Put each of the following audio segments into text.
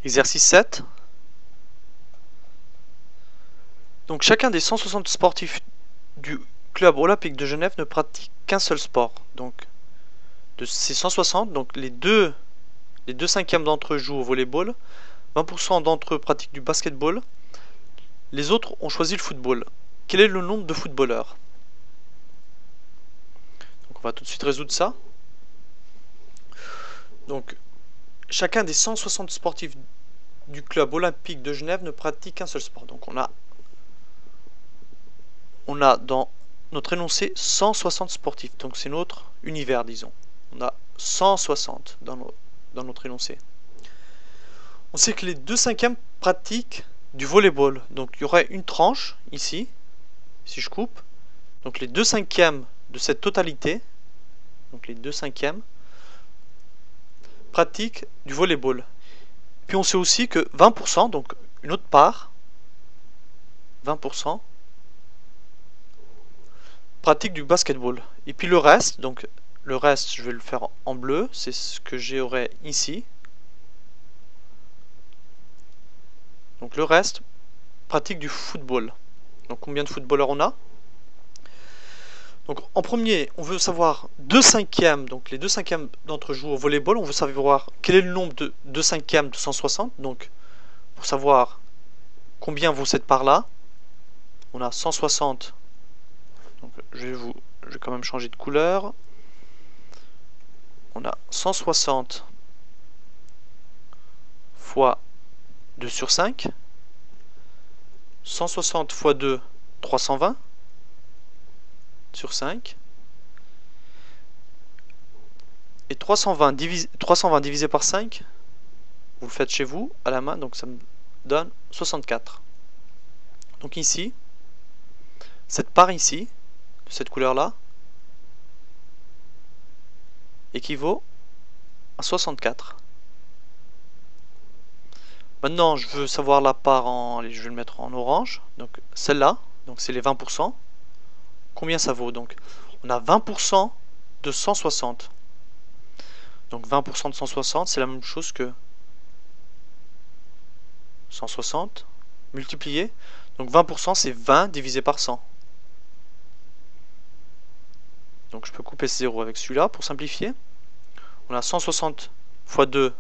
Exercice 7. Donc chacun des 160 sportifs du club olympique de Genève ne pratique qu'un seul sport. Donc de ces 160, donc les deux cinquièmes d'entre eux jouent au volleyball, 20% d'entre eux pratiquent du basketball, les autres ont choisi le football. Quel est le nombre de footballeurs? Donc on va tout de suite résoudre ça. Donc chacun des 160 sportifs du club olympique de Genève ne pratique qu'un seul sport. Donc on a dans notre énoncé 160 sportifs. Donc c'est notre univers, disons. On a 160 dans notre énoncé. On sait que les 2 cinquièmes pratiquent du volleyball. Donc il y aurait une tranche ici, si je coupe. Donc les 2 cinquièmes de cette totalité, donc les 2 cinquièmes, pratiquent du volleyball. Puis on sait aussi que 20%, donc une autre part, 20%, pratiquent du basketball. Et puis le reste, donc le reste je vais le faire en bleu, c'est ce que j'aurai ici. Donc le reste pratique du football. Donc combien de footballeurs on a? Donc en premier, on veut savoir 2 cinquièmes, donc les 2 cinquièmes d'entre eux jouent au volleyball. On veut savoir quel est le nombre de 2 cinquièmes de 160. Donc pour savoir combien vaut cette part-là, on a 160. Donc je vais quand même changer de couleur. On a 160 fois 2 sur 5. 160 fois 2, 320 sur 5. Et 320 divisé par 5, vous le faites chez vous, à la main, donc ça me donne 64. Donc ici, cette part ici, de cette couleur-là, équivaut à 64. Maintenant, je veux savoir la part en... Allez, je vais le mettre en orange. Donc celle-là, donc c'est les 20%. Combien ça vaut? Donc on a 20% de 160. Donc 20% de 160, c'est la même chose que 160 multiplié. Donc 20%, c'est 20 divisé par 100. Donc je peux couper ce 0 avec celui-là pour simplifier. On a 160 fois 2,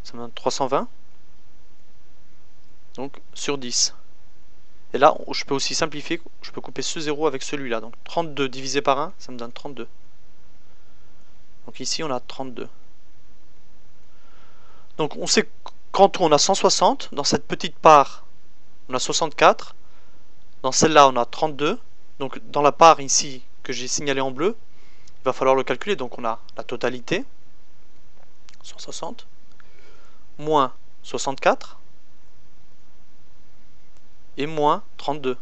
ça me donne 320. Donc sur 10. Et là, je peux aussi simplifier, je peux couper ce 0 avec celui-là. Donc 32 divisé par 1, ça me donne 32. Donc ici, on a 32. Donc on sait qu'en tout, on a 160. Dans cette petite part, on a 64. Dans celle-là, on a 32. Donc dans la part ici que j'ai signalée en bleu, il va falloir le calculer. Donc on a la totalité, 160, moins 64, et moins 32.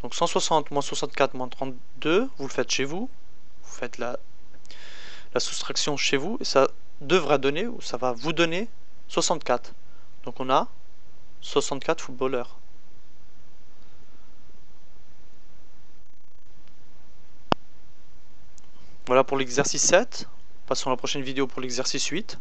Donc 160 moins 64 moins 32, vous le faites chez vous. Vous faites la soustraction chez vous. Et ça devrait donner, ou ça va vous donner 64. Donc on a 64 footballeurs. Voilà pour l'exercice 7. Passons à la prochaine vidéo pour l'exercice 8.